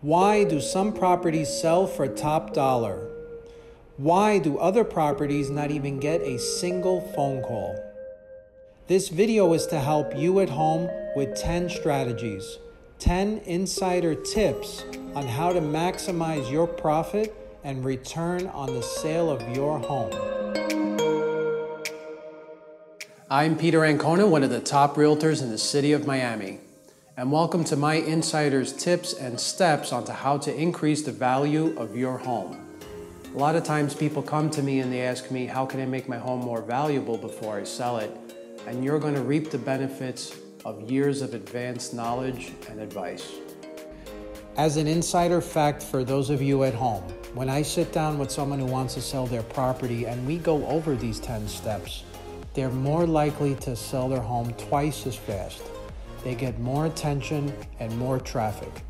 Why do some properties sell for top dollar? Why do other properties not even get a single phone call? This video is to help you at home with 10 strategies, 10 insider tips on how to maximize your profit and return on the sale of your home. I'm Peter Ancona, one of the top realtors in the city of Miami, and welcome to my insider's tips and steps on how to increase the value of your home. A lot of times people come to me and they ask me, how can I make my home more valuable before I sell it? And you're going to reap the benefits of years of advanced knowledge and advice. As an insider fact for those of you at home, when I sit down with someone who wants to sell their property and we go over these 10 steps, they're more likely to sell their home twice as fast. They get more attention and more traffic.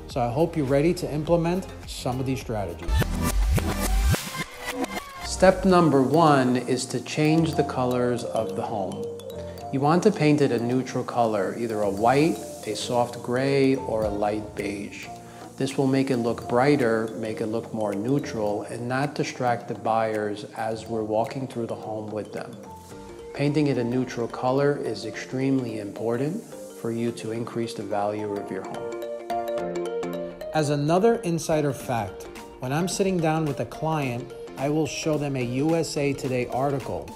So I hope you're ready to implement some of these strategies. Step number 1 is to change the colors of the home. You want to paint it a neutral color, either a white, a soft gray, or a light beige. This will make it look brighter, make it look more neutral, and not distract the buyers as we're walking through the home with them. Painting it a neutral color is extremely important for you to increase the value of your home. As another insider fact, when I'm sitting down with a client, I will show them a USA Today article.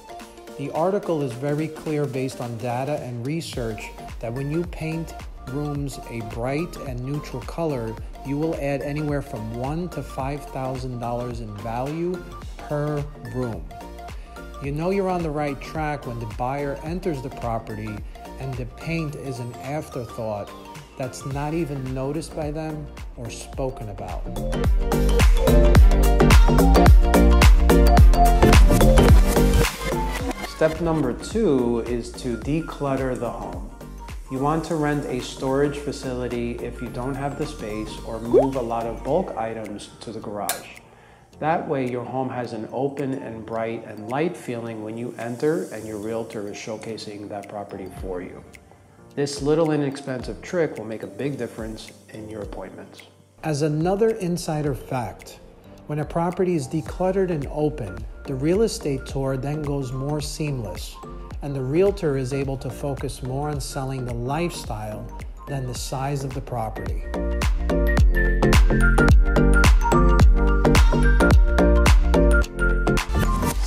The article is very clear based on data and research that when you paint rooms a bright and neutral color, you will add anywhere from $1,000 to $5,000 in value per room. You know you're on the right track when the buyer enters the property and the paint is an afterthought that's not even noticed by them or spoken about. Step number 2 is to declutter the home. You want to rent a storage facility if you don't have the space, or move a lot of bulk items to the garage. That way your home has an open and bright and light feeling when you enter and your realtor is showcasing that property for you. This little inexpensive trick will make a big difference in your appointments. As another insider fact, when a property is decluttered and open, the real estate tour then goes more seamless, and the realtor is able to focus more on selling the lifestyle than the size of the property.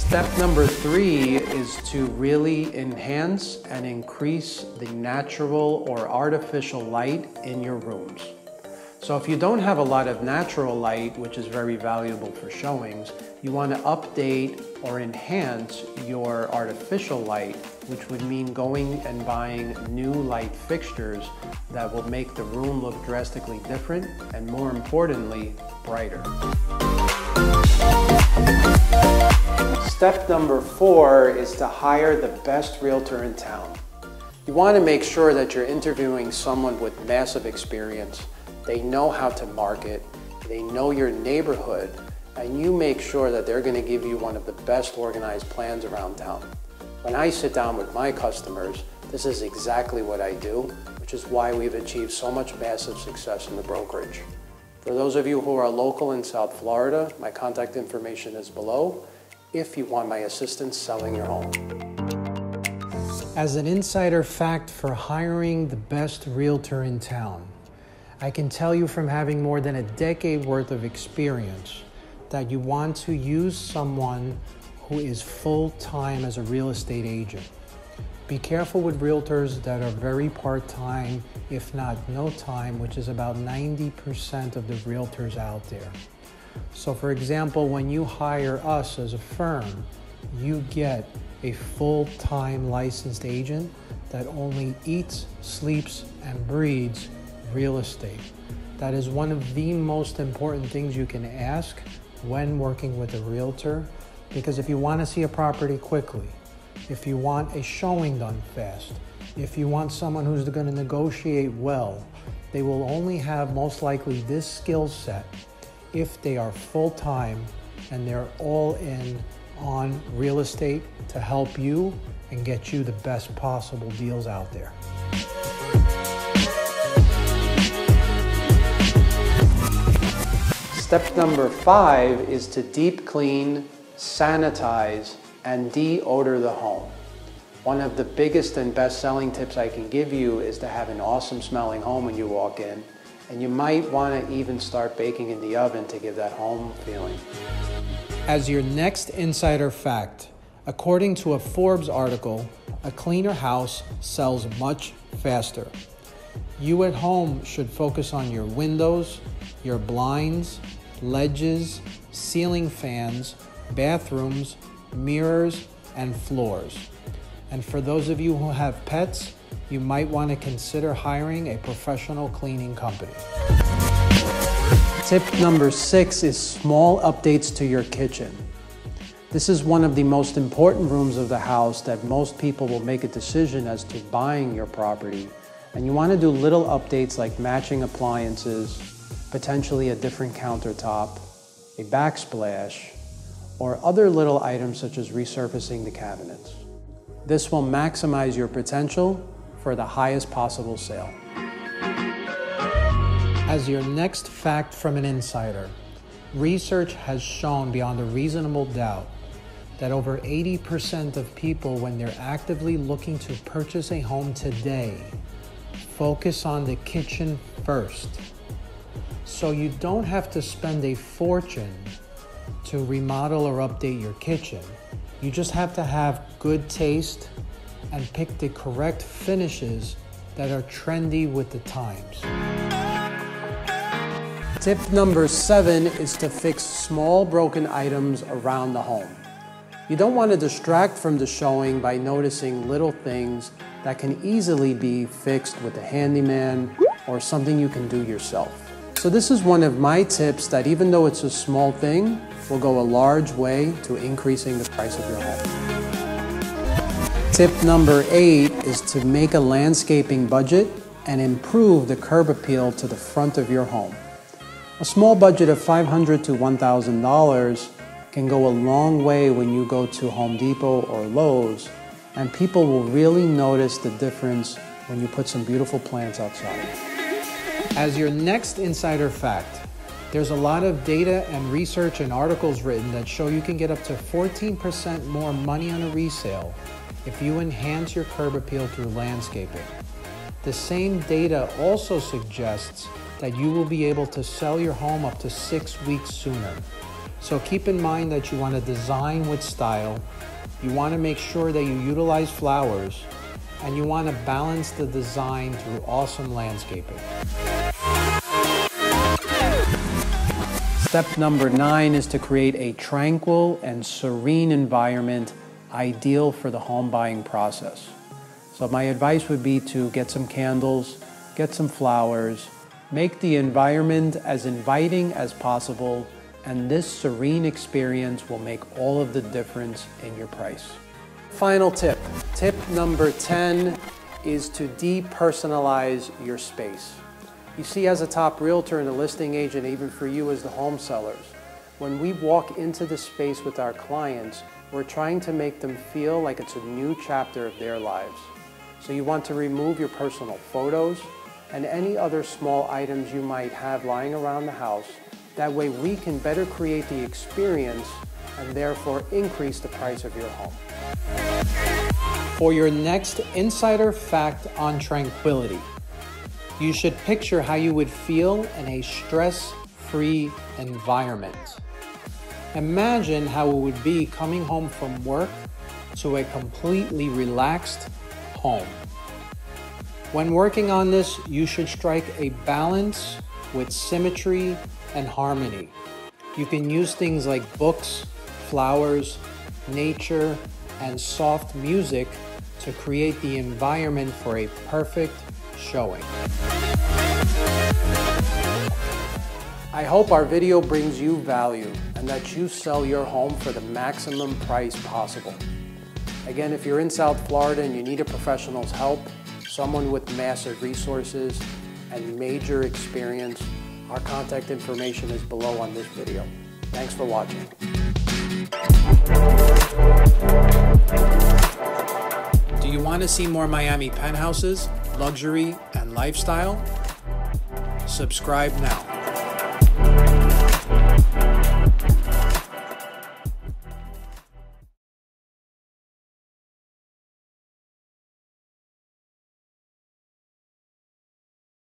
Step number 3 is to really enhance and increase the natural or artificial light in your rooms. So if you don't have a lot of natural light, which is very valuable for showings, you want to update or enhance your artificial light, which would mean going and buying new light fixtures that will make the room look drastically different and, more importantly, brighter. Step number 4 is to hire the best realtor in town. You want to make sure that you're interviewing someone with massive experience. They know how to market, they know your neighborhood, and you make sure that they're going to give you one of the best organized plans around town. When I sit down with my customers, this is exactly what I do, which is why we've achieved so much massive success in the brokerage. For those of you who are local in South Florida, my contact information is below if you want my assistance selling your home. As an insider fact for hiring the best realtor in town, I can tell you from having more than a decade worth of experience that you want to use someone who is full-time as a real estate agent. Be careful with realtors that are very part-time, if not no time, which is about 90% of the realtors out there. So for example, when you hire us as a firm, you get a full-time licensed agent that only eats, sleeps, and breathes real estate. That is one of the most important things you can ask when working with a realtor, because if you want to see a property quickly, if you want a showing done fast, if you want someone who's going to negotiate well, they will only have most likely this skill set if they are full-time and they're all in on real estate to help you and get you the best possible deals out there. Step number 5 is to deep clean, sanitize, and de-odor the home. One of the biggest and best selling tips I can give you is to have an awesome smelling home when you walk in, and you might want to even start baking in the oven to give that home feeling. As your next insider fact, according to a Forbes article, a cleaner house sells much faster. You at home should focus on your windows, your blinds, ledges, ceiling fans, bathrooms, mirrors, and floors. And for those of you who have pets, you might want to consider hiring a professional cleaning company. Tip number 6 is small updates to your kitchen. This is one of the most important rooms of the house that most people will make a decision as to buying your property. And you want to do little updates like matching appliances, potentially a different countertop, a backsplash, or other little items such as resurfacing the cabinets. This will maximize your potential for the highest possible sale. As your next fact from an insider, research has shown beyond a reasonable doubt that over 80% of people, when they're actively looking to purchase a home today, focus on the kitchen first. So you don't have to spend a fortune to remodel or update your kitchen. You just have to have good taste and pick the correct finishes that are trendy with the times. Tip number 7 is to fix small broken items around the home. You don't want to distract from the showing by noticing little things that can easily be fixed with a handyman or something you can do yourself. So this is one of my tips that, even though it's a small thing, will go a large way to increasing the price of your home. Tip number 8 is to make a landscaping budget and improve the curb appeal to the front of your home. A small budget of $500 to $1,000 can go a long way when you go to Home Depot or Lowe's, and people will really notice the difference when you put some beautiful plants outside. As your next insider fact, there's a lot of data and research and articles written that show you can get up to 14% more money on a resale if you enhance your curb appeal through landscaping. The same data also suggests that you will be able to sell your home up to 6 weeks sooner. So keep in mind that you want to design with style, you want to make sure that you utilize flowers, and you want to balance the design through awesome landscaping. Step number 9 is to create a tranquil and serene environment ideal for the home buying process. So my advice would be to get some candles, get some flowers, make the environment as inviting as possible, and this serene experience will make all of the difference in your price. Final tip. Tip number 10 is to depersonalize your space. You see, as a top realtor and a listing agent, even for you as the home sellers, when we walk into the space with our clients, we're trying to make them feel like it's a new chapter of their lives. So you want to remove your personal photos and any other small items you might have lying around the house. That way we can better create the experience and therefore increase the price of your home. For your next insider fact on tranquility, you should picture how you would feel in a stress-free environment. Imagine how it would be coming home from work to a completely relaxed home. When working on this, you should strike a balance with symmetry and harmony. You can use things like books, flowers, nature, and soft music to create the environment for a perfect showing. I hope our video brings you value and that you sell your home for the maximum price possible. Again, if you're in South Florida and you need a professional's help, someone with massive resources and major experience, our contact information is below on this video. Thanks for watching. Do you want to see more Miami penthouses, luxury, and lifestyle? Subscribe now.